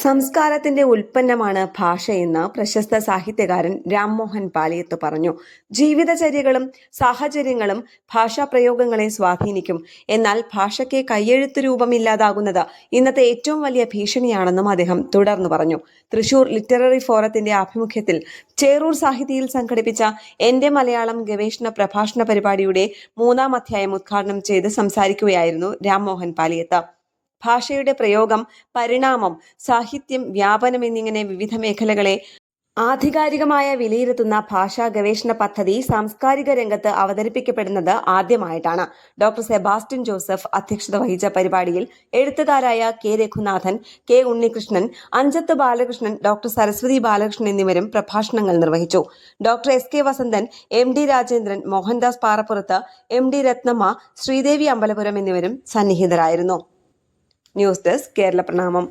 സംസ്കാരത്തിന്റെ ഉൽപ്പന്നമാണ് ഭാഷയെന്ന് പ്രശസ്ത സാഹിത്യകാരൻ രാംമോഹൻ പാലിയത്ത് പറഞ്ഞു. ജീവിതചര്യകളും സാഹചര്യങ്ങളും ഭാഷാപ്രയോഗങ്ങളെ സ്വാധീനിക്കും. എന്നാൽ ഭാഷയ്ക്ക് കയ്യെഴുത്ത് രൂപമില്ലാതാകുന്നത് ഇന്നത്തെ ഏറ്റവും വലിയ ഭീഷണിയാണെന്നും അദ്ദേഹം തുടർന്നു പറഞ്ഞു. തൃശൂർ ലിറ്റററി ഫോറത്തിന്റെ ആഭിമുഖ്യത്തിൽ ചേറൂർ സാഹിതിയിൽ സംഘടിപ്പിച്ച എന്റെ മലയാളം ഗവേഷണ പ്രഭാഷണ പരിപാടിയുടെ 3-ാം അധ്യായം ഉദ്ഘാടനം ചെയ്ത് സംസാരിക്കുകയായിരുന്നു രാംമോഹൻ പാലിയത്ത്. ഭാഷയുടെ പ്രയോഗം, പരിണാമം, സാഹിത്യം, വ്യാപനം എന്നിങ്ങനെ വിവിധ മേഖലകളെ ആധികാരികമായ വിലയിരുത്തുന്ന ഭാഷാ ഗവേഷണ പദ്ധതി സാംസ്കാരിക രംഗത്ത് അവതരിപ്പിക്കപ്പെടുന്നത് ആദ്യമായിട്ടാണ്. ഡോക്ടർ സെബാസ്റ്റ്യൻ ജോസഫ് അധ്യക്ഷത വഹിച്ച പരിപാടിയിൽ എഴുത്തുകാരായ K Raghunathan, K Unnikrishnan, Anchath Balakrishnan, doctor Saraswathi Balakrishnan എന്നിവരും പ്രഭാഷണങ്ങൾ നിർവഹിച്ചു. Doctor S K Vasanthan, M D Rajendran, Mohandas Parappurath, M D Ratnamma, Sreedevi Ambalapuram എന്നിവരും സന്നിഹിതരായിരുന്നു. ന്യൂസ് ഡെസ്ക് കേരള പ്രണാമം.